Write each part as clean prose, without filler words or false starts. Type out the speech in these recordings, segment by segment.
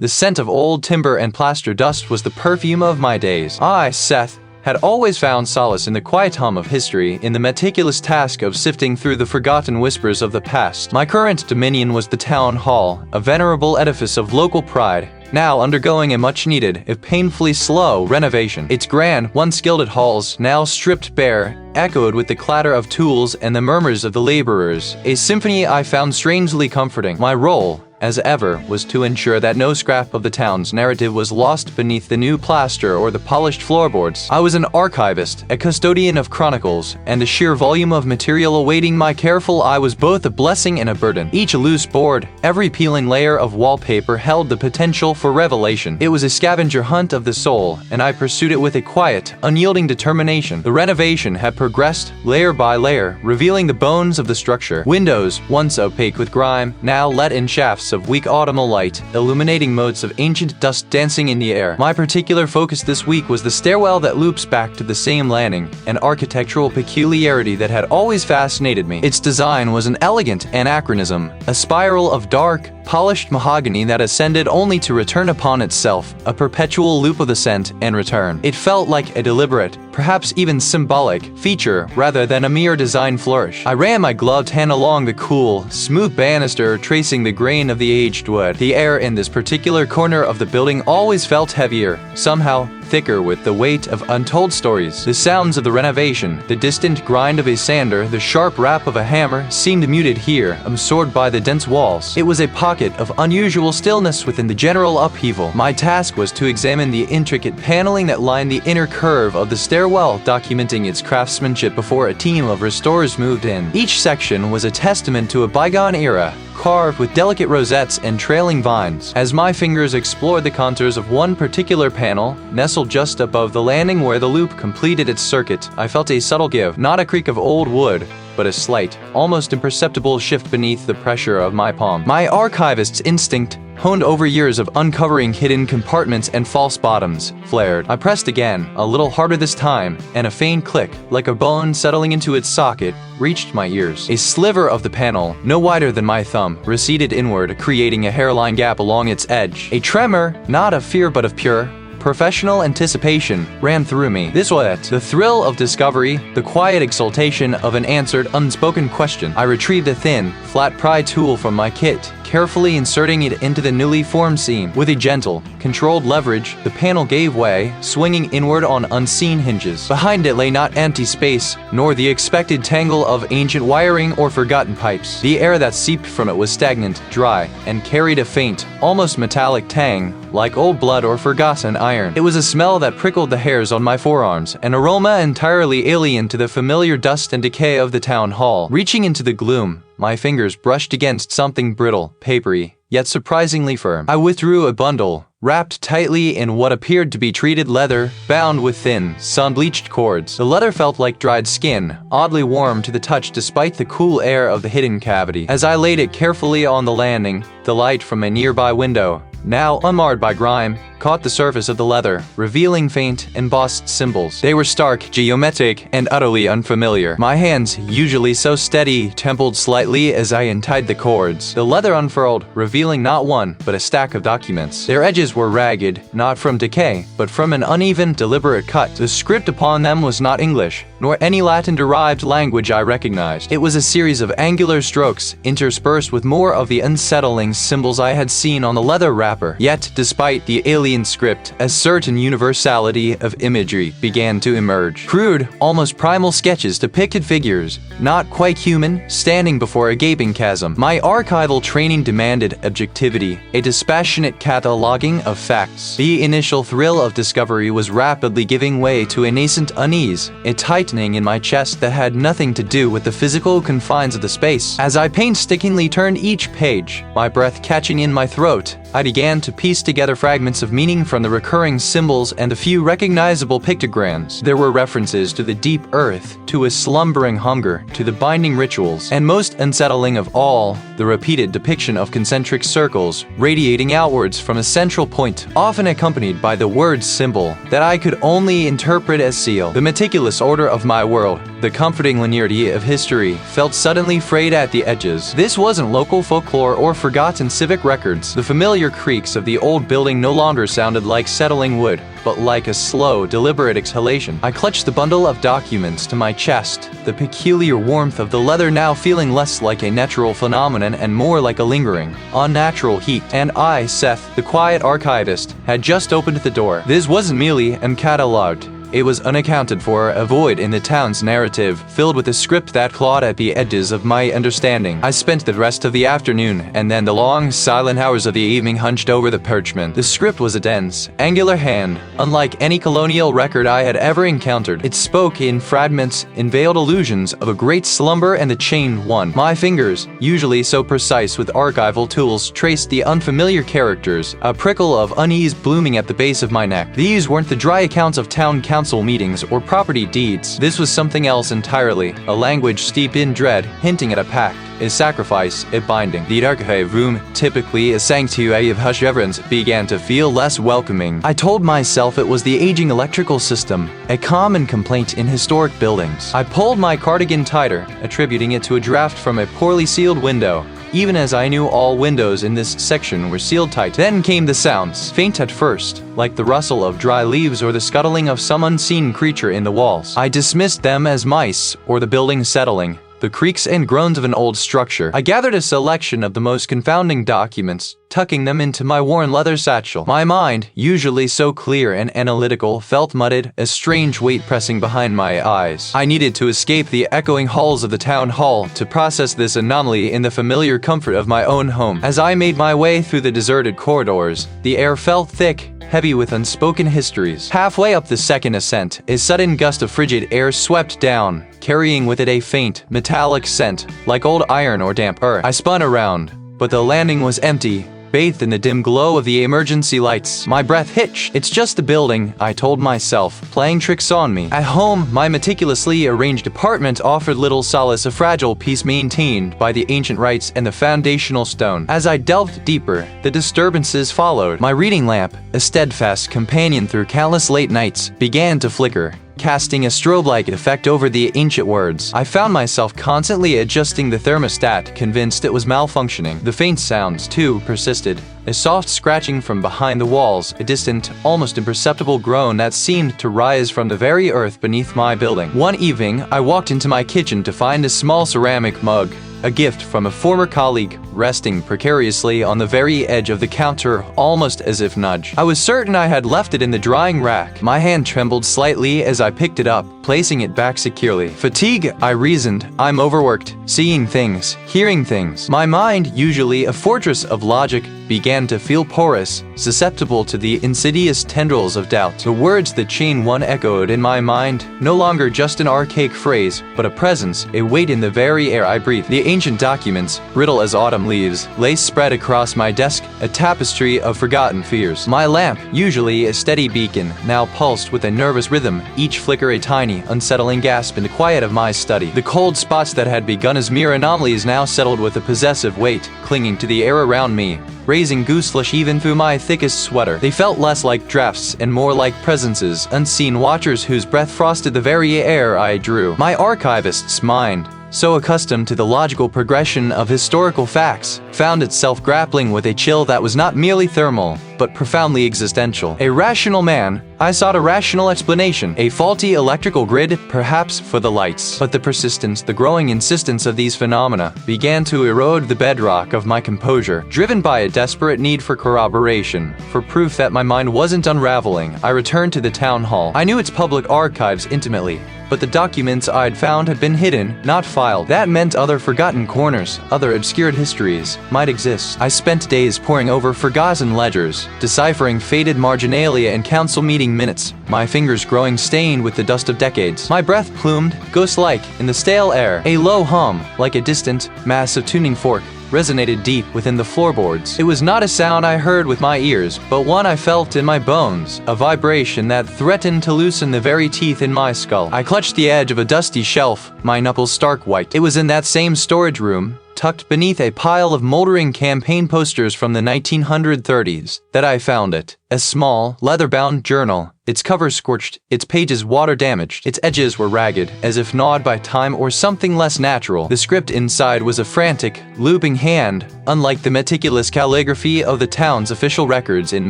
The scent of old timber and plaster dust was the perfume of my days. I, Seth, had always found solace in the quiet hum of history, in the meticulous task of sifting through the forgotten whispers of the past. My current dominion was the town hall, a venerable edifice of local pride, now undergoing a much-needed, if painfully slow, renovation. Its grand, once gilded halls, now stripped bare, echoed with the clatter of tools and the murmurs of the laborers, a symphony I found strangely comforting. My role, as ever, was to ensure that no scrap of the town's narrative was lost beneath the new plaster or the polished floorboards. I was an archivist, a custodian of chronicles, and the sheer volume of material awaiting my careful eye was both a blessing and a burden. Each loose board, every peeling layer of wallpaper held the potential for revelation. It was a scavenger hunt of the soul, and I pursued it with a quiet, unyielding determination. The renovation had progressed, layer by layer, revealing the bones of the structure. Windows, once opaque with grime, now let in shafts of weak autumnal light, illuminating motes of ancient dust dancing in the air. My particular focus this week was the stairwell that loops back to the same landing, an architectural peculiarity that had always fascinated me. Its design was an elegant anachronism, a spiral of dark, polished mahogany that ascended only to return upon itself, a perpetual loop of ascent and return. It felt like a deliberate, perhaps even symbolic, feature rather than a mere design flourish. I ran my gloved hand along the cool, smooth banister, tracing the grain of the aged wood. The air in this particular corner of the building always felt heavier, somehow thicker with the weight of untold stories. The sounds of the renovation, the distant grind of a sander, the sharp rap of a hammer, seemed muted here, absorbed by the dense walls. It was a pocket of unusual stillness within the general upheaval. My task was to examine the intricate paneling that lined the inner curve of the stairwell, documenting its craftsmanship before a team of restorers moved in. Each section was a testament to a bygone era, carved with delicate rosettes and trailing vines. As my fingers explored the contours of one particular panel, nestled just above the landing where the loop completed its circuit, I felt a subtle give, not a creak of old wood, but a slight, almost imperceptible shift beneath the pressure of my palm. My archivist's instinct, honed over years of uncovering hidden compartments and false bottoms, flared. I pressed again, a little harder this time, and a faint click, like a bone settling into its socket, reached my ears. A sliver of the panel, no wider than my thumb, receded inward, creating a hairline gap along its edge. A tremor, not of fear but of pure, professional anticipation, ran through me. This was it. The thrill of discovery, the quiet exultation of an answered, unspoken question. I retrieved a thin, flat pry tool from my kit, carefully inserting it into the newly formed seam. With a gentle, controlled leverage, the panel gave way, swinging inward on unseen hinges. Behind it lay not empty space, nor the expected tangle of ancient wiring or forgotten pipes. The air that seeped from it was stagnant, dry, and carried a faint, almost metallic tang, like old blood or forgotten iron. It was a smell that prickled the hairs on my forearms, an aroma entirely alien to the familiar dust and decay of the town hall. Reaching into the gloom, my fingers brushed against something brittle, papery, yet surprisingly firm. I withdrew a bundle, wrapped tightly in what appeared to be treated leather, bound with thin, sun-bleached cords. The leather felt like dried skin, oddly warm to the touch despite the cool air of the hidden cavity. As I laid it carefully on the landing, the light from a nearby window, now unmarred by grime, caught the surface of the leather, revealing faint, embossed symbols. They were stark, geometric, and utterly unfamiliar. My hands, usually so steady, trembled slightly as I untied the cords. The leather unfurled, revealing not one, but a stack of documents. Their edges were ragged, not from decay, but from an uneven, deliberate cut. The script upon them was not English, nor any Latin-derived language I recognized. It was a series of angular strokes, interspersed with more of the unsettling symbols I had seen on the leather wrapper. Yet, despite the alien script, a certain universality of imagery began to emerge. Crude, almost primal sketches depicted figures, not quite human, standing before a gaping chasm. My archival training demanded objectivity, a dispassionate cataloging of facts. The initial thrill of discovery was rapidly giving way to a nascent unease, a tightening in my chest that had nothing to do with the physical confines of the space. As I painstakingly turned each page, my breath catching in my throat, I began to piece together fragments of meaning from the recurring symbols and a few recognizable pictograms. There were references to the deep earth, to a slumbering hunger, to the binding rituals, and most unsettling of all, the repeated depiction of concentric circles radiating outwards from a central point, often accompanied by the word symbol that I could only interpret as seal. The meticulous order of of my world. The comforting linearity of history felt suddenly frayed at the edges. This wasn't local folklore or forgotten civic records. The familiar creaks of the old building no longer sounded like settling wood, but like a slow, deliberate exhalation. I clutched the bundle of documents to my chest, the peculiar warmth of the leather now feeling less like a natural phenomenon and more like a lingering, unnatural heat. And I, Seth, the quiet archivist, had just opened the door. This wasn't merely uncatalogued. It was unaccounted for, a void in the town's narrative, filled with a script that clawed at the edges of my understanding. I spent the rest of the afternoon, and then the long, silent hours of the evening hunched over the parchment. The script was a dense, angular hand, unlike any colonial record I had ever encountered. It spoke in fragments, in veiled allusions of a great slumber and the chained one. My fingers, usually so precise with archival tools, traced the unfamiliar characters, a prickle of unease blooming at the base of my neck. These weren't the dry accounts of town council meetings or property deeds. This was something else entirely, a language steeped in dread, hinting at a pact, a sacrifice, a binding. The archive room, typically a sanctuary of hush reverence, began to feel less welcoming. I told myself it was the aging electrical system, a common complaint in historic buildings. I pulled my cardigan tighter, attributing it to a draft from a poorly sealed window, even as I knew all windows in this section were sealed tight. Then came the sounds, faint at first, like the rustle of dry leaves or the scuttling of some unseen creature in the walls. I dismissed them as mice, or the building settling, the creaks and groans of an old structure. I gathered a selection of the most confounding documents, tucking them into my worn leather satchel. My mind, usually so clear and analytical, felt muddled, a strange weight pressing behind my eyes. I needed to escape the echoing halls of the town hall to process this anomaly in the familiar comfort of my own home. As I made my way through the deserted corridors, the air felt thick, heavy with unspoken histories. Halfway up the second ascent, a sudden gust of frigid air swept down, carrying with it a faint, metallic scent, like old iron or damp earth. I spun around, but the landing was empty, bathed in the dim glow of the emergency lights. My breath hitched. It's just the building, I told myself, playing tricks on me. At home, my meticulously arranged apartment offered little solace, a fragile piece maintained by the ancient rites and the foundational stone. As I delved deeper, the disturbances followed. My reading lamp, a steadfast companion through countless late nights, began to flicker, casting a strobe-like effect over the ancient words. I found myself constantly adjusting the thermostat, convinced it was malfunctioning. The faint sounds, too, persisted. A soft scratching from behind the walls, a distant, almost imperceptible groan that seemed to rise from the very earth beneath my building. One evening, I walked into my kitchen to find a small ceramic mug, a gift from a former colleague, resting precariously on the very edge of the counter, almost as if nudged. I was certain I had left it in the drying rack. My hand trembled slightly as I picked it up, placing it back securely. Fatigue, I reasoned. I'm overworked, seeing things, hearing things. My mind, usually a fortress of logic, began to feel porous, susceptible to the insidious tendrils of doubt. The words that chain one echoed in my mind, no longer just an archaic phrase, but a presence, a weight in the very air I breathed. The ancient documents, brittle as autumn leaves, lay spread across my desk, a tapestry of forgotten fears. My lamp, usually a steady beacon, now pulsed with a nervous rhythm, each flicker a tiny, unsettling gasp in the quiet of my study. The cold spots that had begun as mere anomalies now settled with a possessive weight, clinging to the air around me, raising gooseflesh even through my thickest sweater. They felt less like drafts and more like presences, unseen watchers whose breath frosted the very air I drew. My archivist's mind, so accustomed to the logical progression of historical facts, found itself grappling with a chill that was not merely thermal, but profoundly existential. A rational man, I sought a rational explanation, a faulty electrical grid, perhaps, for the lights. But the persistence, the growing insistence of these phenomena began to erode the bedrock of my composure. Driven by a desperate need for corroboration, for proof that my mind wasn't unraveling, I returned to the town hall. I knew its public archives intimately, but the documents I'd found had been hidden, not filed. That meant other forgotten corners, other obscured histories, might exist. I spent days poring over forgotten ledgers, deciphering faded marginalia and council meeting minutes, my fingers growing stained with the dust of decades. My breath plumed, ghost-like, in the stale air. A low hum, like a distant, massive tuning fork, resonated deep within the floorboards. It was not a sound I heard with my ears, but one I felt in my bones, a vibration that threatened to loosen the very teeth in my skull. I clutched the edge of a dusty shelf, my knuckles stark white. It was in that same storage room, tucked beneath a pile of moldering campaign posters from the 1930s, that I found it. A small, leather-bound journal, its cover scorched, its pages water-damaged, its edges were ragged, as if gnawed by time or something less natural. The script inside was a frantic, looping hand, unlike the meticulous calligraphy of the town's official records in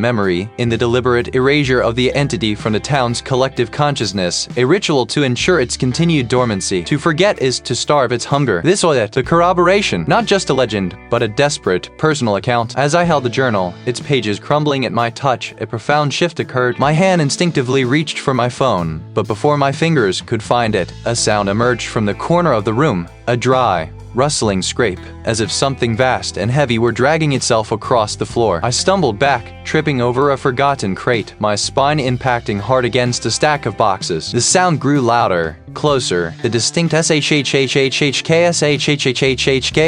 memory, in the deliberate erasure of the entity from the town's collective consciousness, a ritual to ensure its continued dormancy. To forget is to starve its hunger. This was it, the corroboration, not just a legend, but a desperate, personal account. As I held the journal, its pages crumbling at my touch, a profound shift occurred. My hand instinctively reached for my phone, but before my fingers could find it, a sound emerged from the corner of the room, a dry, rustling scrape, as if something vast and heavy were dragging itself across the floor. I stumbled back, tripping over a forgotten crate, my spine impacting hard against a stack of boxes. The sound grew louder, closer, the distinct shhhhk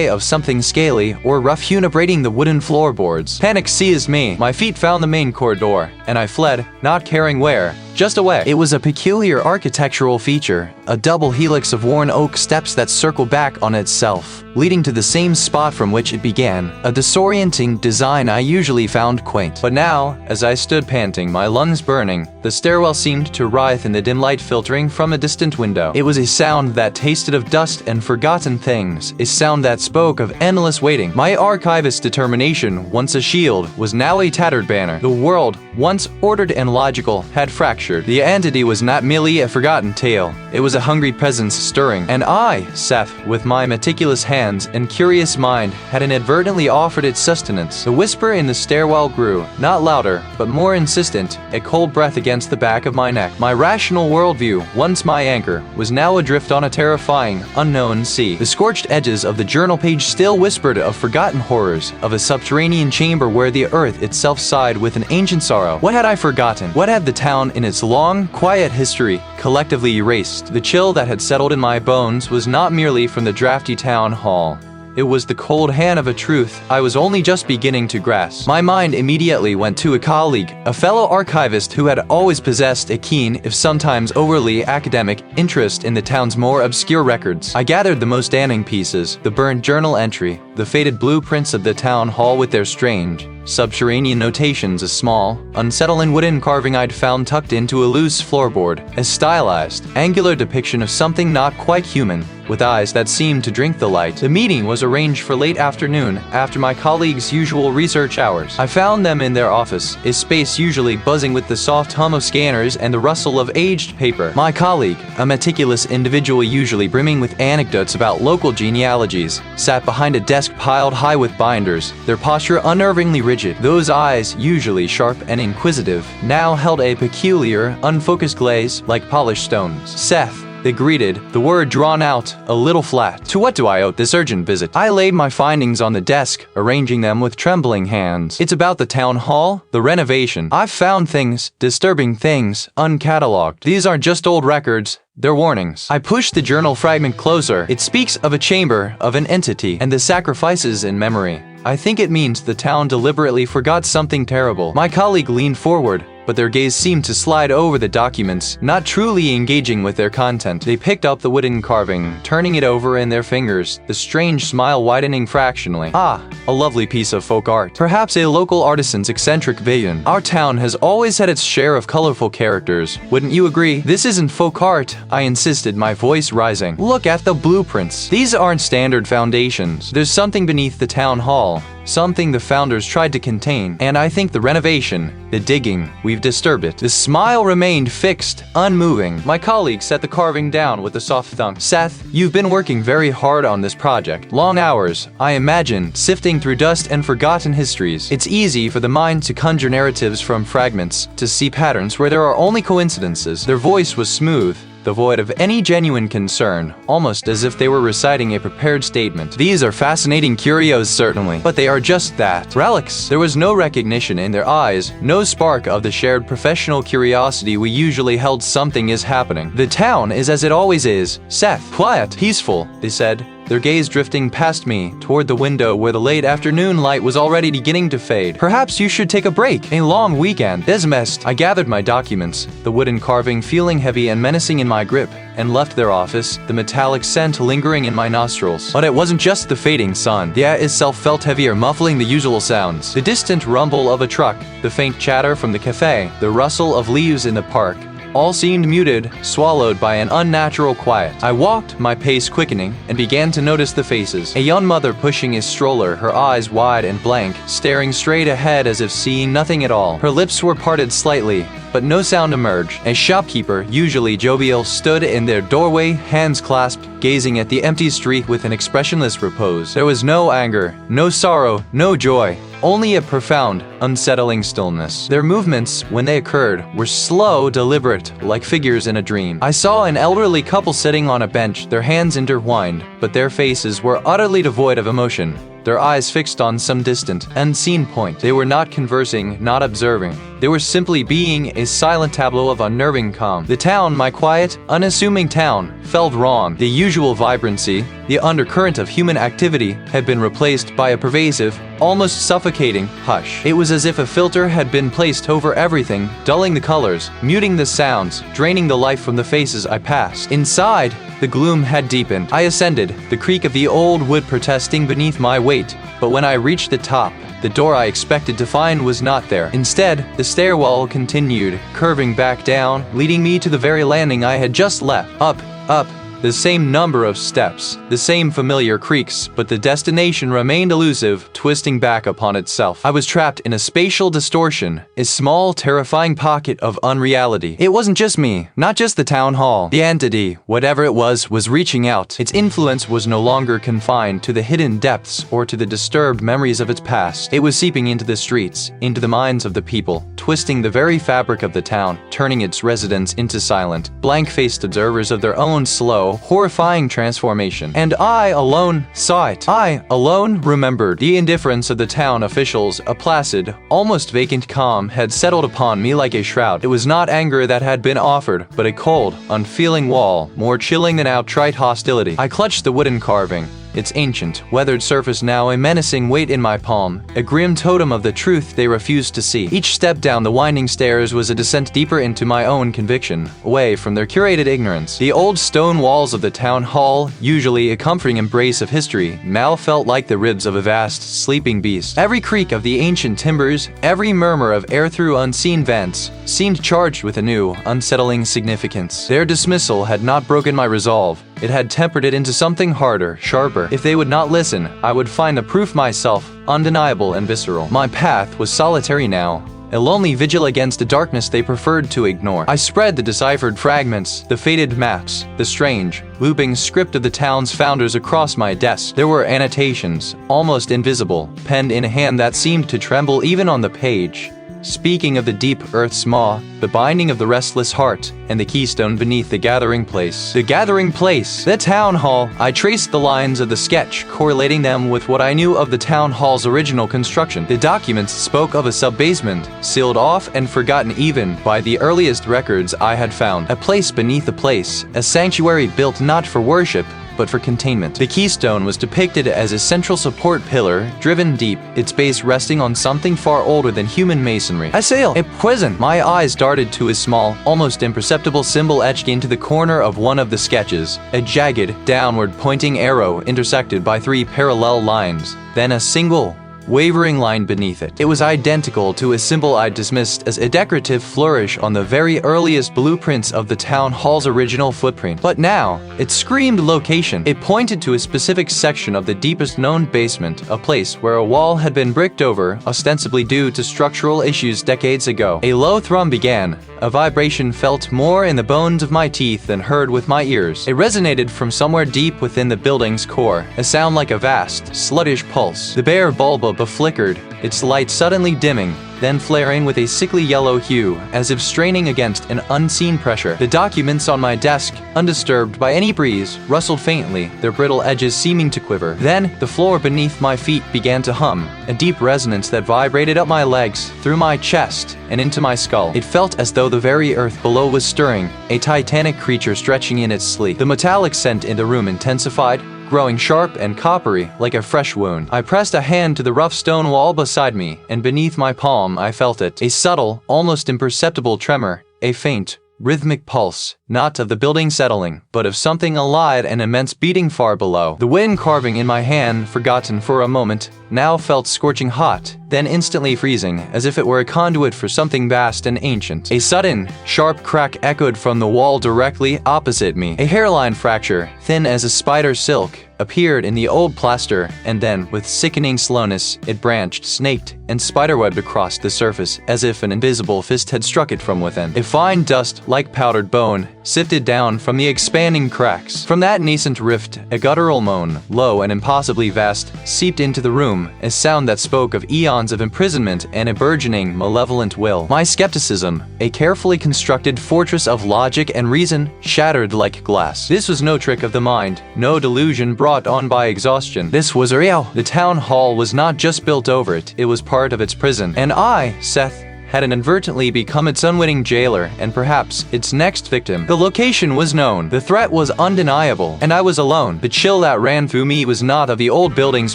of something scaly or rough-hewn abraiding the wooden floorboards. Panic seized me. My feet found the main corridor, and I fled, not caring where. Just away. It was a peculiar architectural feature, a double helix of worn oak steps that circled back on itself, leading to the same spot from which it began, a disorienting design I usually found quaint. But now, as I stood panting, my lungs burning, the stairwell seemed to writhe in the dim light filtering from a distant window. It was a sound that tasted of dust and forgotten things, a sound that spoke of endless waiting. My archivist determination, once a shield, was now a tattered banner. The world, once ordered and logical, had fractured. The entity was not merely a forgotten tale. It was a hungry presence stirring. And I, Seth, with my meticulous hands and curious mind, had inadvertently offered it sustenance. The whisper in the stairwell grew, not louder, but more insistent, a cold breath against the back of my neck. My rational worldview, once my anchor, was now adrift on a terrifying, unknown sea. The scorched edges of the journal page still whispered of forgotten horrors, of a subterranean chamber where the earth itself sighed with an ancient sorrow. What had I forgotten? What had the town in its long, quiet history collectively erased? The chill that had settled in my bones was not merely from the drafty town hall. It was the cold hand of a truth I was only just beginning to grasp. My mind immediately went to a colleague, a fellow archivist who had always possessed a keen, if sometimes overly academic, interest in the town's more obscure records. I gathered the most damning pieces, the burnt journal entry, the faded blueprints of the town hall with their strange, subterranean notations, a small, unsettling wooden carving I'd found tucked into a loose floorboard, a stylized, angular depiction of something not quite human, with eyes that seemed to drink the light. The meeting was arranged for late afternoon, after my colleagues' usual research hours. I found them in their office, a space usually buzzing with the soft hum of scanners and the rustle of aged paper. My colleague, a meticulous individual usually brimming with anecdotes about local genealogies, sat behind a desk piled high with binders, their posture unnervingly rigid. Those eyes, usually sharp and inquisitive, now held a peculiar, unfocused glaze, like polished stones. Seth, they greeted, the word drawn out, a little flat. To what do I owe this urgent visit? I laid my findings on the desk, arranging them with trembling hands. It's about the town hall, the renovation. I've found things, disturbing things, uncatalogued. These aren't just old records. They're warnings. I pushed the journal fragment closer. It speaks of a chamber, of an entity, and the sacrifices in memory. I think it means the town deliberately forgot something terrible. My colleague leaned forward, but their gaze seemed to slide over the documents, not truly engaging with their content. They picked up the wooden carving, turning it over in their fingers, the strange smile widening fractionally. Ah, a lovely piece of folk art. Perhaps a local artisan's eccentric vision. Our town has always had its share of colorful characters. Wouldn't you agree? This isn't folk art, I insisted, my voice rising. Look at the blueprints. These aren't standard foundations. There's something beneath the town hall. Something the founders tried to contain, and I think the renovation, the digging, we've disturbed it. The smile remained fixed, unmoving. My colleague set the carving down with a soft thunk. Seth, you've been working very hard on this project. Long hours, I imagine, sifting through dust and forgotten histories. It's easy for the mind to conjure narratives from fragments, to see patterns where there are only coincidences. Their voice was smooth, devoid of any genuine concern, almost as if they were reciting a prepared statement. These are fascinating curios, certainly, but they are just that. Relics. There was no recognition in their eyes, no spark of the shared professional curiosity we usually held something is happening. The town is as it always is. Seth. Quiet. Peaceful, they said. their gaze drifting past me toward the window where the late afternoon light was already beginning to fade. "Perhaps you should take a break. A long weekend." Dismissed. I gathered my documents, the wooden carving feeling heavy and menacing in my grip, and left their office, the metallic scent lingering in my nostrils. But it wasn't just the fading sun. The air itself felt heavier, muffling the usual sounds. The distant rumble of a truck, the faint chatter from the cafe, the rustle of leaves in the park, all seemed muted, swallowed by an unnatural quiet. I walked, my pace quickening, and began to notice the faces. A young mother pushing a stroller, her eyes wide and blank, staring straight ahead as if seeing nothing at all. Her lips were parted slightly, but no sound emerged. A shopkeeper, usually jovial, stood in their doorway, hands clasped, gazing at the empty street with an expressionless repose. There was no anger, no sorrow, no joy. Only a profound, unsettling stillness. Their movements, when they occurred, were slow, deliberate, like figures in a dream. I saw an elderly couple sitting on a bench, their hands intertwined, but their faces were utterly devoid of emotion, their eyes fixed on some distant, unseen point. They were not conversing, not observing. They were simply being, a silent tableau of unnerving calm. The town, my quiet, unassuming town, felt wrong. The usual vibrancy, the undercurrent of human activity, had been replaced by a pervasive, almost suffocating, hush. It was as if a filter had been placed over everything, dulling the colors, muting the sounds, draining the life from the faces I passed. Inside, the gloom had deepened. I ascended, the creak of the old wood protesting beneath my weight, but when I reached the top, the door I expected to find was not there. Instead, the stairwell continued, curving back down, leading me to the very landing I had just left. Up, the same number of steps, the same familiar creaks, but the destination remained elusive, twisting back upon itself. I was trapped in a spatial distortion, a small, terrifying pocket of unreality. It wasn't just me, not just the town hall. The entity, whatever it was reaching out. Its influence was no longer confined to the hidden depths or to the disturbed memories of its past. It was seeping into the streets, into the minds of the people, twisting the very fabric of the town, turning its residents into silent, blank-faced observers of their own slow, horrifying transformation. And I alone saw it. I alone remembered. The indifference of the town officials, a placid, almost vacant calm, had settled upon me like a shroud. It was not anger that had been offered, but a cold, unfeeling wall, more chilling than outright hostility. I clutched the wooden carving, its ancient, weathered surface now a menacing weight in my palm, a grim totem of the truth they refused to see. Each step down the winding stairs was a descent deeper into my own conviction, away from their curated ignorance. The old stone walls of the town hall, usually a comforting embrace of history, now felt like the ribs of a vast, sleeping beast. Every creak of the ancient timbers, every murmur of air through unseen vents, seemed charged with a new, unsettling significance. Their dismissal had not broken my resolve. It had tempered it into something harder, sharper. If they would not listen, I would find the proof myself, undeniable and visceral. My path was solitary now, a lonely vigil against a darkness they preferred to ignore. I spread the deciphered fragments, the faded maps, the strange, looping script of the town's founders across my desk. There were annotations, almost invisible, penned in a hand that seemed to tremble even on the page, speaking of the deep earth's maw, the binding of the restless heart, and the keystone beneath the gathering place. The gathering place! The town hall! I traced the lines of the sketch, correlating them with what I knew of the town hall's original construction. The documents spoke of a sub-basement, sealed off and forgotten even by the earliest records I had found. A place beneath a place, a sanctuary built not for worship, but for containment. The keystone was depicted as a central support pillar, driven deep, its base resting on something far older than human masonry. A sail! A prison! My eyes darted to a small, almost imperceptible symbol etched into the corner of one of the sketches, a jagged, downward-pointing arrow intersected by 3 parallel lines, then a single, wavering line beneath it. It was identical to a symbol I'd dismissed as a decorative flourish on the very earliest blueprints of the town hall's original footprint. But now, it screamed location. It pointed to a specific section of the deepest known basement, a place where a wall had been bricked over, ostensibly due to structural issues decades ago. A low thrum began, a vibration felt more in the bones of my teeth than heard with my ears. It resonated from somewhere deep within the building's core, a sound like a vast, sluggish pulse. The bare bulb flickered, its light suddenly dimming, then flaring with a sickly yellow hue, as if straining against an unseen pressure. The documents on my desk, undisturbed by any breeze, rustled faintly, their brittle edges seeming to quiver. Then, the floor beneath my feet began to hum, a deep resonance that vibrated up my legs, through my chest, and into my skull. It felt as though the very earth below was stirring, a titanic creature stretching in its sleep. The metallic scent in the room intensified, growing sharp and coppery like a fresh wound. I pressed a hand to the rough stone wall beside me, and beneath my palm I felt it. A subtle, almost imperceptible tremor, a faint, rhythmic pulse, not of the building settling, but of something alive and immense beating far below. The wind carving in my hand, forgotten for a moment, now felt scorching hot, then instantly freezing, as if it were a conduit for something vast and ancient. A sudden, sharp crack echoed from the wall directly opposite me. A hairline fracture, thin as a spider's silk, appeared in the old plaster, and then, with sickening slowness, it branched, snaked, and spiderwebbed across the surface, as if an invisible fist had struck it from within. A fine dust, like powdered bone, sifted down from the expanding cracks. From that nascent rift, a guttural moan, low and impossibly vast, seeped into the room, a sound that spoke of eons of imprisonment and a burgeoning, malevolent will. My skepticism, a carefully constructed fortress of logic and reason, shattered like glass. This was no trick of the mind, no delusion brought on by exhaustion. This was real. The town hall was not just built over it, it was part of its prison. And I, Seth, had inadvertently become its unwitting jailer and perhaps its next victim. The location was known, the threat was undeniable, and I was alone. The chill that ran through me was not of the old building's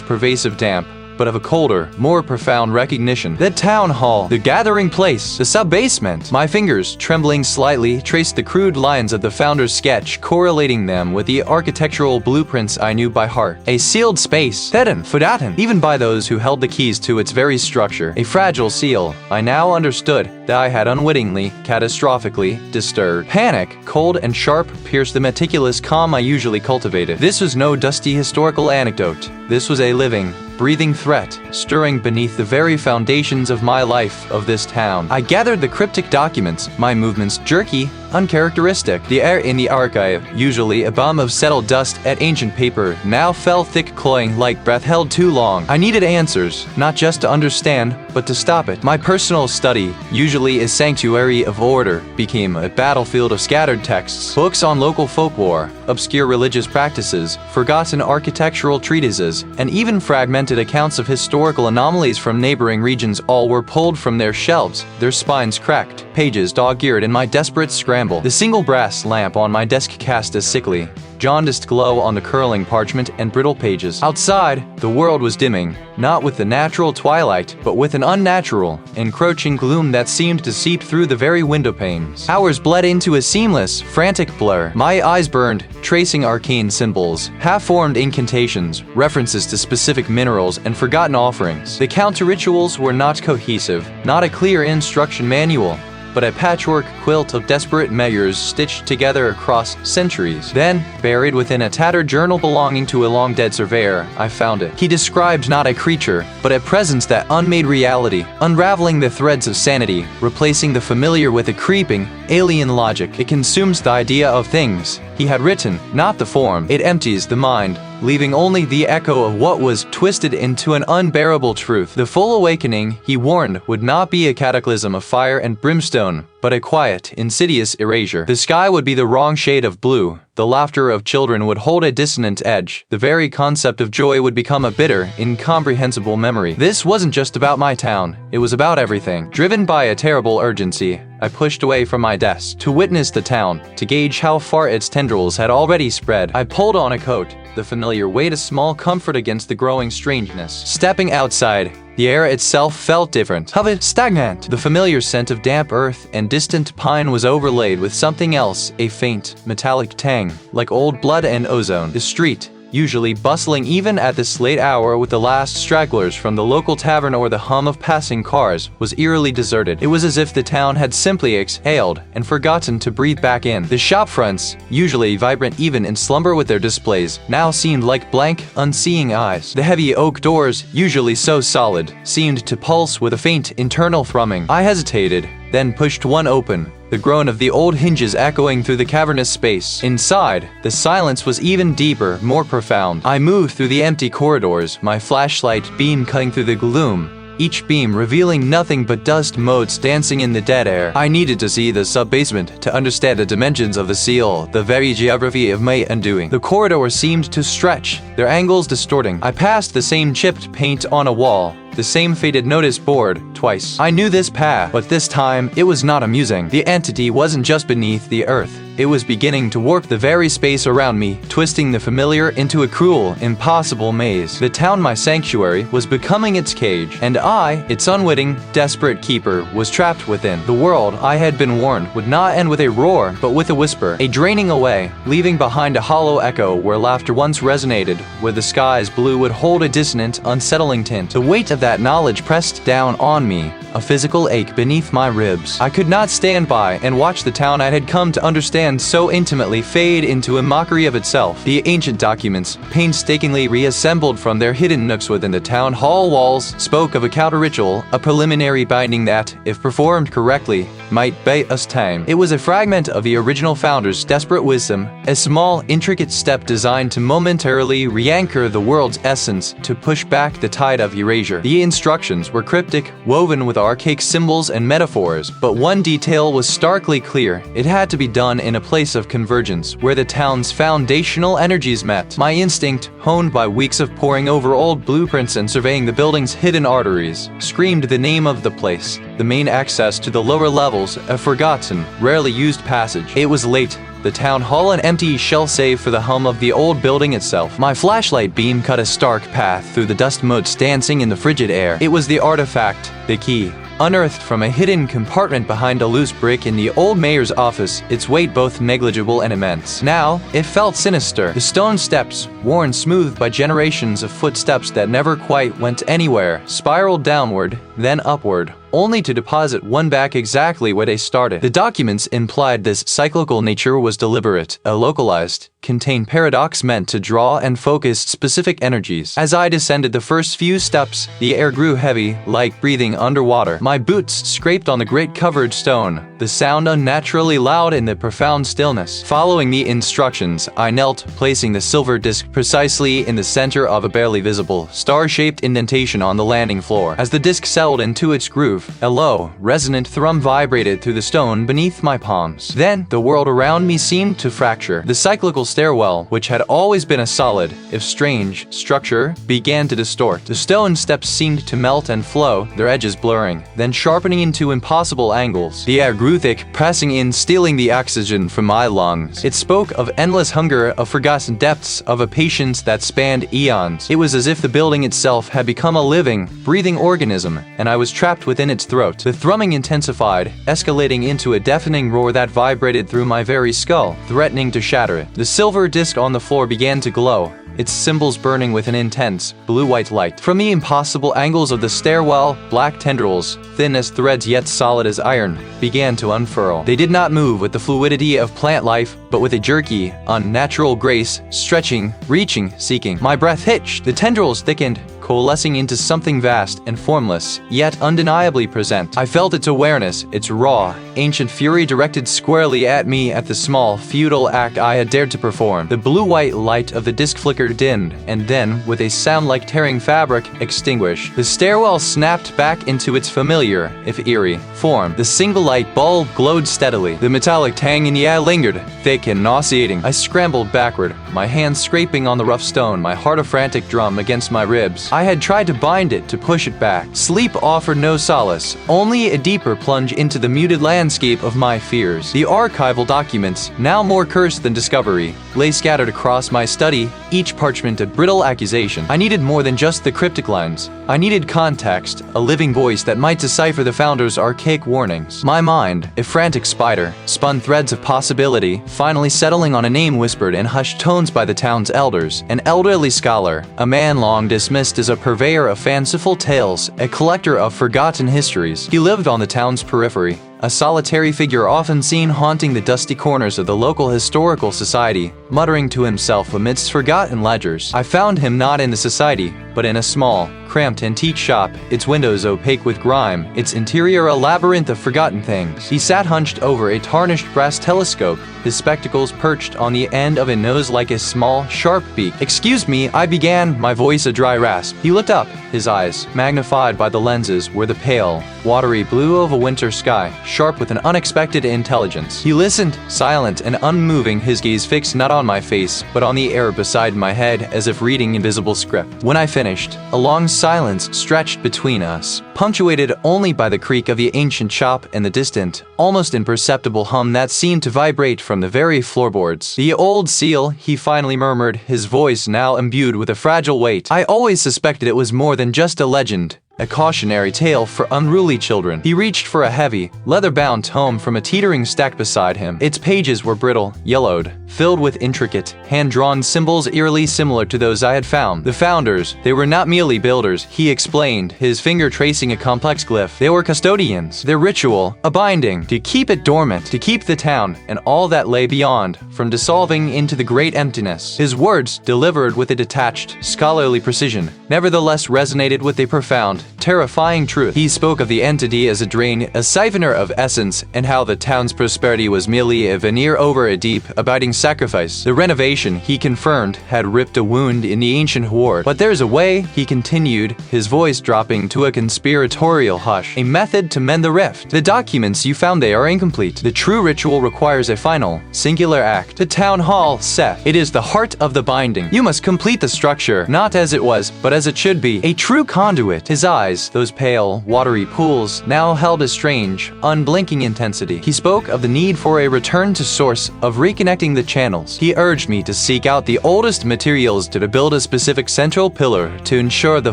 pervasive damp, but of a colder, more profound recognition. The town hall, the gathering place, the sub-basement. My fingers, trembling slightly, traced the crude lines of the founder's sketch, correlating them with the architectural blueprints I knew by heart. A sealed space, hidden, forgotten, even by those who held the keys to its very structure. A fragile seal. I now understood that I had unwittingly, catastrophically, disturbed. Panic, cold and sharp, pierced the meticulous calm I usually cultivated. This was no dusty historical anecdote. This was a living, breathing threat, stirring beneath the very foundations of my life, of this town. I gathered the cryptic documents, my movements jerky, uncharacteristic. The air in the archive, usually a bomb of settled dust at ancient paper, now fell thick, cloying like breath held too long. I needed answers, not just to understand, but to stop it. My personal study, usually a sanctuary of order, became a battlefield of scattered texts, books on local folklore, obscure religious practices, forgotten architectural treatises, and even fragmented accounts of historical anomalies from neighboring regions. All were pulled from their shelves, their spines cracked, pages dog-eared in my desperate scramble. The single brass lamp on my desk cast a sickly, jaundiced glow on the curling parchment and brittle pages. Outside, the world was dimming, not with the natural twilight, but with an unnatural, encroaching gloom that seemed to seep through the very window panes. Hours bled into a seamless, frantic blur. My eyes burned, tracing arcane symbols, half-formed incantations, references to specific minerals and forgotten offerings. The counter-rituals were not cohesive, not a clear instruction manual, but a patchwork quilt of desperate measures stitched together across centuries. Then, buried within a tattered journal belonging to a long-dead surveyor, I found it. He described not a creature, but a presence that unmade reality, unraveling the threads of sanity, replacing the familiar with a creeping, alien logic. It consumes the idea of things. He had written, not the form. It empties the mind, leaving only the echo of what was twisted into an unbearable truth. The full awakening, he warned, would not be a cataclysm of fire and brimstone, but a quiet, insidious erasure. The sky would be the wrong shade of blue. The laughter of children would hold a dissonant edge. The very concept of joy would become a bitter, incomprehensible memory. This wasn't just about my town. It was about everything. Driven by a terrible urgency, I pushed away from my desk to witness the town, to gauge how far its tendrils had already spread. I pulled on a coat, the familiar weight a small comfort against the growing strangeness. Stepping outside, the air itself felt different, heavy, stagnant. The familiar scent of damp earth and distant pine was overlaid with something else, a faint, metallic tang, like old blood and ozone. The street, usually bustling even at this late hour with the last stragglers from the local tavern or the hum of passing cars, was eerily deserted. It was as if the town had simply exhaled and forgotten to breathe back in. The shop fronts, usually vibrant even in slumber with their displays, now seemed like blank, unseeing eyes. The heavy oak doors, usually so solid, seemed to pulse with a faint internal thrumming. I hesitated, then pushed one open, the groan of the old hinges echoing through the cavernous space. Inside, the silence was even deeper, more profound. I moved through the empty corridors, my flashlight beam cutting through the gloom, each beam revealing nothing but dust motes dancing in the dead air. I needed to see the sub-basement to understand the dimensions of the seal, the very geography of my undoing. The corridors seemed to stretch, their angles distorting. I passed the same chipped paint on a wall, the same faded notice board, twice. I knew this path, but this time, it was not amusing. The entity wasn't just beneath the earth. It was beginning to warp the very space around me, twisting the familiar into a cruel, impossible maze. The town, my sanctuary, was becoming its cage, and I, its unwitting, desperate keeper, was trapped within. The world, I had been warned, would not end with a roar, but with a whisper, a draining away, leaving behind a hollow echo where laughter once resonated, where the sky's blue would hold a dissonant, unsettling tint. The weight of that knowledge pressed down on me, a physical ache beneath my ribs. I could not stand by and watch the town I had come to understand so intimately fade into a mockery of itself. The ancient documents, painstakingly reassembled from their hidden nooks within the town hall walls, spoke of a counter ritual, a preliminary binding that, if performed correctly, might buy us time. It was a fragment of the original founder's desperate wisdom, a small, intricate step designed to momentarily re-anchor the world's essence, to push back the tide of erasure. The instructions were cryptic, woven with archaic symbols and metaphors, but one detail was starkly clear. It had to be done in a place of convergence, where the town's foundational energies met. My instinct, honed by weeks of poring over old blueprints and surveying the building's hidden arteries, screamed the name of the place, the main access to the lower levels, a forgotten, rarely used passage. It was late. The town hall an empty shell save for the hum of the old building itself. My flashlight beam cut a stark path through the dust motes dancing in the frigid air. It was the artifact, the key, unearthed from a hidden compartment behind a loose brick in the old mayor's office, its weight both negligible and immense. Now, it felt sinister. The stone steps, worn smooth by generations of footsteps that never quite went anywhere, spiraled downward, then upward, only to deposit one back exactly where they started. The documents implied this cyclical nature was deliberate, localized, contained paradox meant to draw and focus specific energies. As I descended the first few steps, the air grew heavy, like breathing underwater. My boots scraped on the grit-covered stone, the sound unnaturally loud in the profound stillness. Following the instructions, I knelt, placing the silver disc precisely in the center of a barely visible, star-shaped indentation on the landing floor. As the disc settled into its groove, a low, resonant thrum vibrated through the stone beneath my palms. Then, the world around me seemed to fracture. The cyclical stairwell, which had always been a solid, if strange, structure, began to distort. The stone steps seemed to melt and flow, their edges blurring, then sharpening into impossible angles. The air grew thick, pressing in, stealing the oxygen from my lungs. It spoke of endless hunger, of forgotten depths, of a patience that spanned eons. It was as if the building itself had become a living, breathing organism, and I was trapped within its throat. The thrumming intensified, escalating into a deafening roar that vibrated through my very skull, threatening to shatter it. The silver disc on the floor began to glow, its symbols burning with an intense, blue-white light. From the impossible angles of the stairwell, black tendrils, thin as threads yet solid as iron, began to unfurl. They did not move with the fluidity of plant life, but with a jerky, unnatural grace, stretching, reaching, seeking. My breath hitched. The tendrils thickened, coalescing into something vast and formless, yet undeniably present. I felt its awareness, its raw, ancient fury directed squarely at me at the small, futile act I had dared to perform. The blue-white light of the disc flickered, dimmed, and then, with a sound like tearing fabric, extinguished. The stairwell snapped back into its familiar, if eerie, form. The single light bulb glowed steadily. The metallic tang in the air lingered, thick and nauseating. I scrambled backward, my hands scraping on the rough stone, my heart a frantic drum against my ribs. I had tried to bind it, to push it back. Sleep offered no solace, only a deeper plunge into the muted landscape of my fears. The archival documents, now more cursed than discovery, lay scattered across my study, each parchment a brittle accusation. I needed more than just the cryptic lines. I needed context, a living voice that might decipher the founder's archaic warnings. My mind, a frantic spider, spun threads of possibility, finally settling on a name whispered in hushed tones by the town's elders. An elderly scholar, a man long dismissed as a purveyor of fanciful tales, a collector of forgotten histories. He lived on the town's periphery, a solitary figure often seen haunting the dusty corners of the local historical society, muttering to himself amidst forgotten ledgers. I found him not in the society, but in a small, cramped antique shop, its windows opaque with grime, its interior a labyrinth of forgotten things. He sat hunched over a tarnished brass telescope, his spectacles perched on the end of a nose like a small, sharp beak. "Excuse me," I began, my voice a dry rasp. He looked up. His eyes, magnified by the lenses, were the pale, watery blue of a winter sky, sharp with an unexpected intelligence. He listened, silent and unmoving, his gaze fixed not on my face, but on the air beside my head, as if reading invisible script. When I finished, a long silence stretched between us, punctuated only by the creak of the ancient shop and the distant, almost imperceptible hum that seemed to vibrate from the very floorboards. "The old seal," he finally murmured, his voice now imbued with a fragile weight. I always suspected it was more than just a legend, a cautionary tale for unruly children. He reached for a heavy, leather-bound tome from a teetering stack beside him. Its pages were brittle, yellowed, filled with intricate, hand-drawn symbols eerily similar to those I had found. The founders, they were not merely builders, he explained, his finger tracing a complex glyph. They were custodians. Their ritual, a binding, to keep it dormant, to keep the town, and all that lay beyond, from dissolving into the great emptiness. His words, delivered with a detached, scholarly precision, nevertheless resonated with a profound, terrifying truth. He spoke of the entity as a drain, a siphoner of essence, and how the town's prosperity was merely a veneer over a deep, abiding sacrifice. The renovation, he confirmed, had ripped a wound in the ancient hoard. But there's a way, he continued, his voice dropping to a conspiratorial hush, a method to mend the rift. The documents you found there are incomplete. The true ritual requires a final, singular act. The town hall, Seth. It is the heart of the binding. You must complete the structure, not as it was, but as it should be. A true conduit. His eyes, those pale, watery pools, now held a strange, unblinking intensity. He spoke of the need for a return to source, of reconnecting the channels. He urged me to seek out the oldest materials to build a specific central pillar to ensure the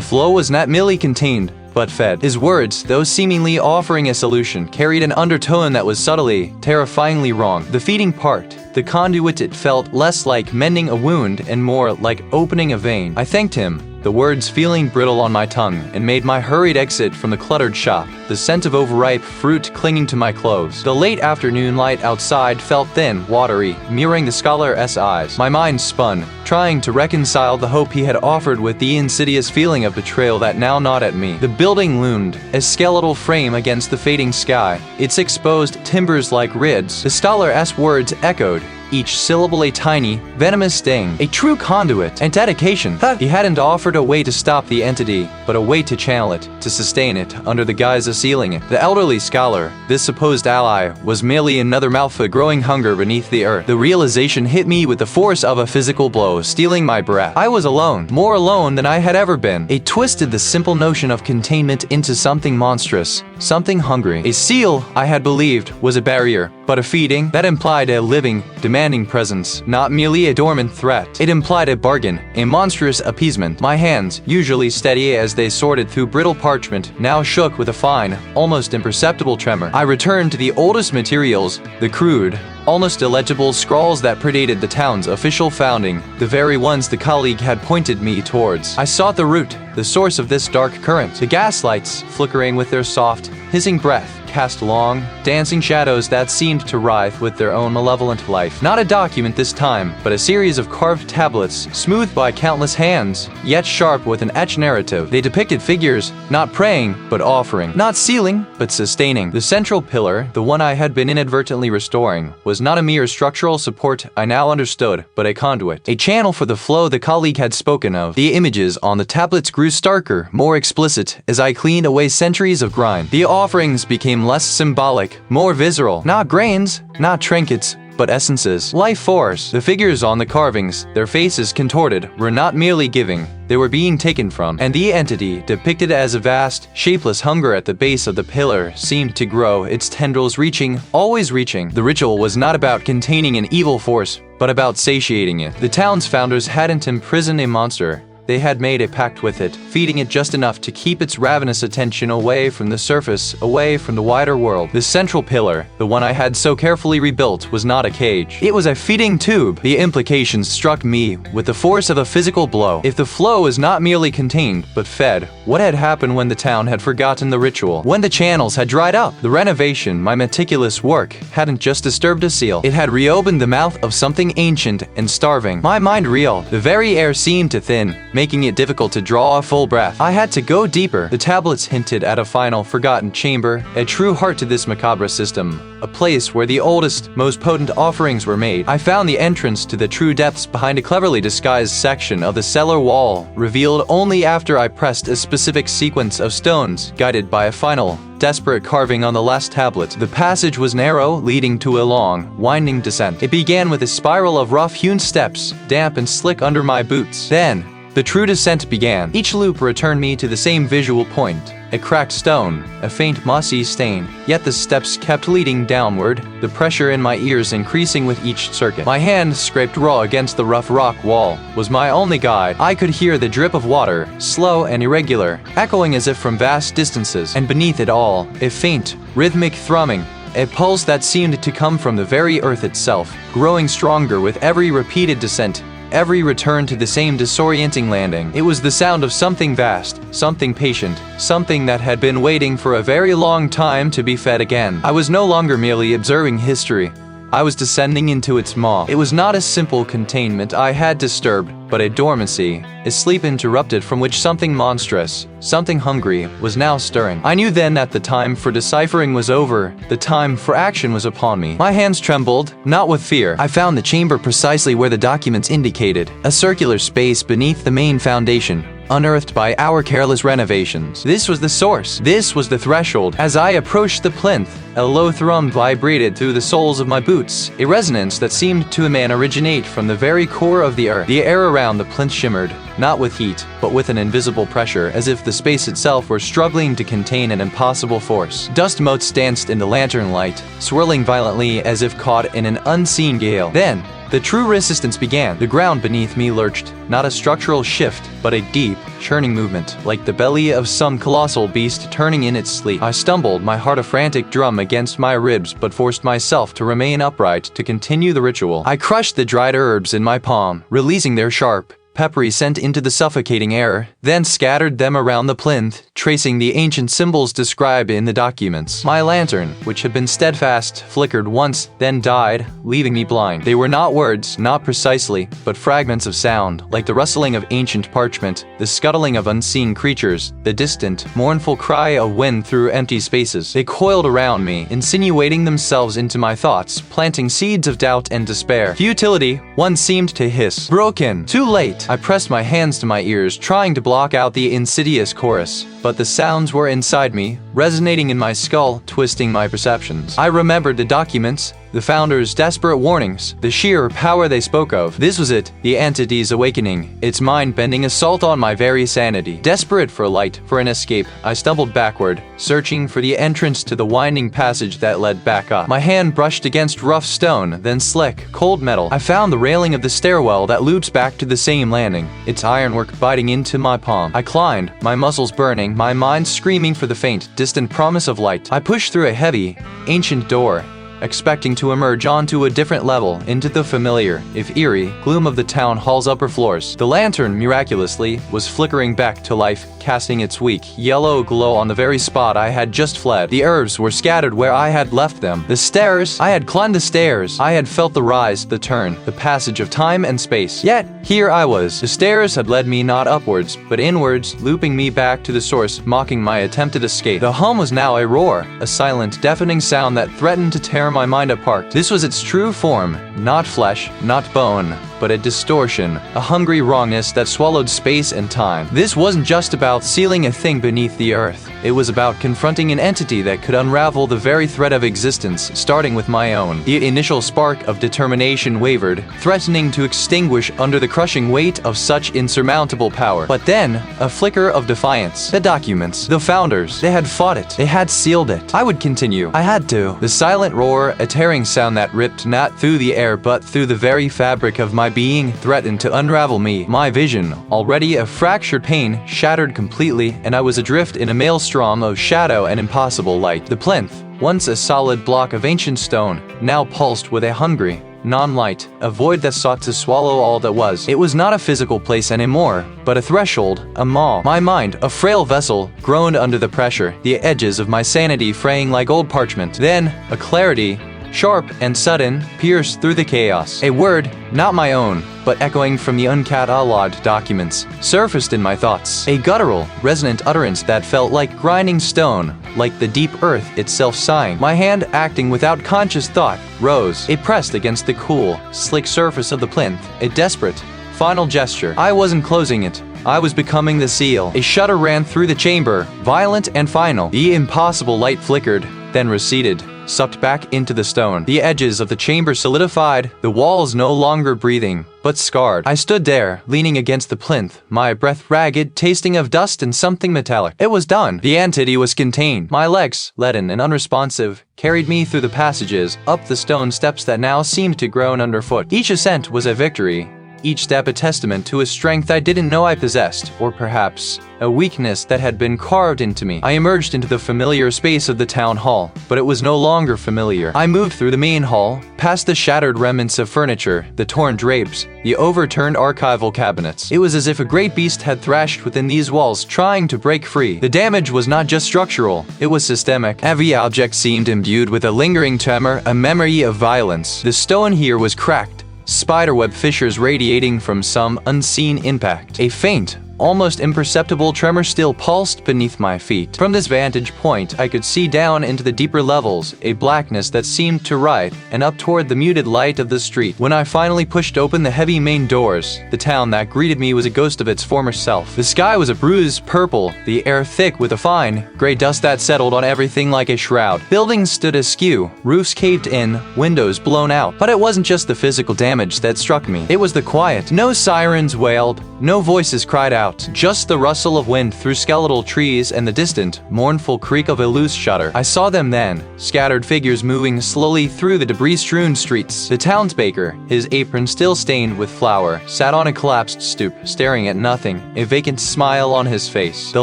flow was not merely contained, but fed. His words, though seemingly offering a solution, carried an undertone that was subtly, terrifyingly wrong. The feeding part, the conduit, it felt less like mending a wound and more like opening a vein. I thanked him, the words feeling brittle on my tongue, and made my hurried exit from the cluttered shop, the scent of overripe fruit clinging to my clothes. The late afternoon light outside felt thin, watery, mirroring the scholar's eyes. My mind spun, trying to reconcile the hope he had offered with the insidious feeling of betrayal that now gnawed at me. The building loomed, a skeletal frame against the fading sky, its exposed timbers like rids. The scholar's words echoed, each syllable a tiny, venomous sting. A true conduit and dedication. He hadn't offered a way to stop the entity, but a way to channel it, to sustain it, under the guise of sealing it. The elderly scholar, this supposed ally, was merely another mouth for growing hunger beneath the earth. The realization hit me with the force of a physical blow, stealing my breath. I was alone, more alone than I had ever been. It twisted the simple notion of containment into something monstrous, something hungry. A seal, I had believed, was a barrier, but a feeding, that implied a living, demanding presence, not merely a dormant threat. It implied a bargain, a monstrous appeasement. My hands, usually steady as they sorted through brittle parchment, now shook with a fine, almost imperceptible tremor. I returned to the oldest materials, the crude, almost illegible scrawls that predated the town's official founding, the very ones the colleague had pointed me towards. I sought the root, the source of this dark current. The gaslights, flickering with their soft, hissing breath, cast long, dancing shadows that seemed to writhe with their own malevolent life. Not a document this time, but a series of carved tablets, smoothed by countless hands, yet sharp with an etched narrative. They depicted figures, not praying, but offering, not sealing, but sustaining. The central pillar, the one I had been inadvertently restoring, was not a mere structural support I now understood, but a conduit, a channel for the flow the colleague had spoken of. The images on the tablets grew starker, more explicit, as I cleaned away centuries of grime. The offerings became less symbolic, more visceral. Not grains, not trinkets, but essences. Life force. The figures on the carvings, their faces contorted, were not merely giving, they were being taken from. And the entity, depicted as a vast, shapeless hunger at the base of the pillar, seemed to grow, its tendrils reaching, always reaching. The ritual was not about containing an evil force, but about satiating it. The town's founders hadn't imprisoned a monster. They had made a pact with it, feeding it just enough to keep its ravenous attention away from the surface, away from the wider world. The central pillar, the one I had so carefully rebuilt, was not a cage. It was a feeding tube. The implications struck me with the force of a physical blow. If the flow was not merely contained, but fed, what had happened when the town had forgotten the ritual? When the channels had dried up? The renovation, my meticulous work, hadn't just disturbed a seal. It had reopened the mouth of something ancient and starving. My mind reeled. The very air seemed to thin, making it difficult to draw a full breath. I had to go deeper. The tablets hinted at a final, forgotten chamber, a true heart to this macabre system, a place where the oldest, most potent offerings were made. I found the entrance to the true depths behind a cleverly disguised section of the cellar wall, revealed only after I pressed a specific sequence of stones, guided by a final, desperate carving on the last tablet. The passage was narrow, leading to a long, winding descent. It began with a spiral of rough-hewn steps, damp and slick under my boots. Then, The true descent began. Each loop returned me to the same visual point. A cracked stone, a faint mossy stain, yet the steps kept leading downward, the pressure in my ears increasing with each circuit. My hand, scraped raw against the rough rock wall, was my only guide. I could hear the drip of water, slow and irregular, echoing as if from vast distances, and beneath it all, a faint, rhythmic thrumming, a pulse that seemed to come from the very earth itself, growing stronger with every repeated descent, every return to the same disorienting landing. It was the sound of something vast, something patient, something that had been waiting for a very long time to be fed again. I was no longer merely observing history. I was descending into its maw. It was not a simple containment I had disturbed, but a dormancy, a sleep interrupted from which something monstrous, something hungry, was now stirring. I knew then that the time for deciphering was over, the time for action was upon me. My hands trembled, not with fear. I found the chamber precisely where the documents indicated, a circular space beneath the main foundation, unearthed by our careless renovations. This was the source. This was the threshold. As I approached the plinth, a low thrum vibrated through the soles of my boots, a resonance that seemed to originate from the very core of the earth. The air around the plinth shimmered, not with heat, but with an invisible pressure, as if the space itself were struggling to contain an impossible force. Dust motes danced in the lantern light, swirling violently as if caught in an unseen gale. Then, the true resistance began. The ground beneath me lurched, not a structural shift, but a deep, churning movement, like the belly of some colossal beast turning in its sleep. I stumbled, my heart a frantic drum against my ribs, but forced myself to remain upright to continue the ritual. I crushed the dried herbs in my palm, releasing their sharp, peppery scent into the suffocating air, then scattered them around the plinth, tracing the ancient symbols described in the documents. My lantern, which had been steadfast, flickered once, then died, leaving me blind. They were not words, not precisely, but fragments of sound, like the rustling of ancient parchment, the scuttling of unseen creatures, the distant, mournful cry of wind through empty spaces. They coiled around me, insinuating themselves into my thoughts, planting seeds of doubt and despair. Futility, one seemed to hiss. Broken. Too late. I pressed my hands to my ears, trying to block out the insidious chorus, but the sounds were inside me, resonating in my skull, twisting my perceptions. I remembered the documents, the founders' desperate warnings, the sheer power they spoke of. This was it, the entity's awakening, its mind-bending assault on my very sanity. Desperate for light, for an escape, I stumbled backward, searching for the entrance to the winding passage that led back up. My hand brushed against rough stone, then slick, cold metal. I found the railing of the stairwell that loops back to the same landing, its ironwork biting into my palm. I climbed, my muscles burning, my mind screaming for the faint, distant promise of light. I pushed through a heavy, ancient door, expecting to emerge onto a different level, into the familiar, if eerie, gloom of the town hall's upper floors. The lantern, miraculously, was flickering back to life, casting its weak, yellow glow on the very spot I had just fled. The herbs were scattered where I had left them. The stairs, I had climbed the stairs. I had felt the rise, the turn, the passage of time and space. Yet, here I was. The stairs had led me not upwards, but inwards, looping me back to the source, mocking my attempted escape. The hum was now a roar, a silent, deafening sound that threatened to tear my mind apart. This was its true form, not flesh, not bone, but a distortion, a hungry wrongness that swallowed space and time. This wasn't just about sealing a thing beneath the earth. It was about confronting an entity that could unravel the very thread of existence, starting with my own. The initial spark of determination wavered, threatening to extinguish under the crushing weight of such insurmountable power. But then, a flicker of defiance. The documents, the founders, they had fought it. They had sealed it. I would continue. I had to. The silent roar, a tearing sound that ripped not through the air but through the very fabric of my being, threatened to unravel me. My vision, already a fractured pane, shattered completely, and I was adrift in a maelstrom of shadow and impossible light. The plinth, once a solid block of ancient stone, now pulsed with a hungry, non-light, a void that sought to swallow all that was. It was not a physical place anymore, but a threshold, a maw. My mind, a frail vessel, groaned under the pressure, the edges of my sanity fraying like old parchment. Then, a clarity, sharp and sudden, pierced through the chaos. A word, not my own, but echoing from the uncatalogued documents, surfaced in my thoughts. A guttural, resonant utterance that felt like grinding stone, like the deep earth itself sighing. My hand, acting without conscious thought, rose. It pressed against the cool, slick surface of the plinth, a desperate, final gesture. I wasn't closing it. I was becoming the seal. A shudder ran through the chamber, violent and final. The impossible light flickered, then receded, sucked back into the stone. The edges of the chamber solidified, the walls no longer breathing, but scarred. I stood there, leaning against the plinth, my breath ragged, tasting of dust and something metallic. It was done. The entity was contained. My legs, leaden and unresponsive, carried me through the passages, up the stone steps that now seemed to groan underfoot. Each ascent was a victory. Each step a testament to a strength I didn't know I possessed, or perhaps a weakness that had been carved into me. I emerged into the familiar space of the town hall, but it was no longer familiar. I moved through the main hall, past the shattered remnants of furniture, the torn drapes, the overturned archival cabinets. It was as if a great beast had thrashed within these walls, trying to break free. The damage was not just structural, it was systemic. Every object seemed imbued with a lingering tremor, a memory of violence. The stone here was cracked, spiderweb fissures radiating from some unseen impact. A faint, almost imperceptible tremor still pulsed beneath my feet. From this vantage point, I could see down into the deeper levels, a blackness that seemed to ride, and up toward the muted light of the street. When I finally pushed open the heavy main doors, the town that greeted me was a ghost of its former self. The sky was a bruised purple, the air thick with a fine, gray dust that settled on everything like a shroud. Buildings stood askew, roofs caved in, windows blown out. But it wasn't just the physical damage that struck me. It was the quiet. No sirens wailed, no voices cried out. Just the rustle of wind through skeletal trees and the distant, mournful creak of a loose shutter. I saw them then, scattered figures moving slowly through the debris-strewn streets. The townsbaker, his apron still stained with flour, sat on a collapsed stoop, staring at nothing, a vacant smile on his face. The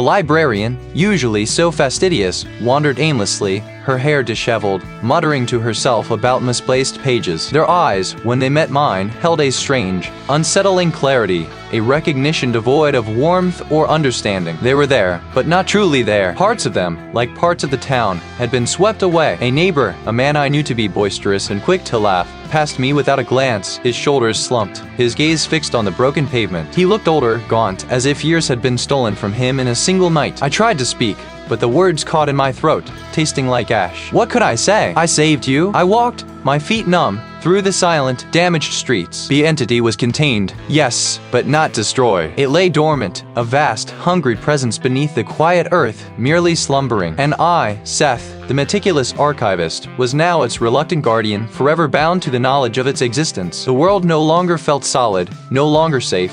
librarian, usually so fastidious, wandered aimlessly, her hair disheveled, muttering to herself about misplaced pages. Their eyes, when they met mine, held a strange, unsettling clarity, a recognition devoid of warmth or understanding. They were there, but not truly there. Parts of them, like parts of the town, had been swept away. A neighbor, a man I knew to be boisterous and quick to laugh, passed me without a glance, his shoulders slumped, his gaze fixed on the broken pavement. He looked older, gaunt, as if years had been stolen from him in a single night. I tried to speak, but the words caught in my throat, tasting like ash. What could I say? I saved you. I walked, my feet numb, through the silent, damaged streets. The entity was contained, yes, but not destroyed. It lay dormant, a vast, hungry presence beneath the quiet earth, merely slumbering. And I, Seth, the meticulous archivist, was now its reluctant guardian, forever bound to the knowledge of its existence. The world no longer felt solid, no longer safe,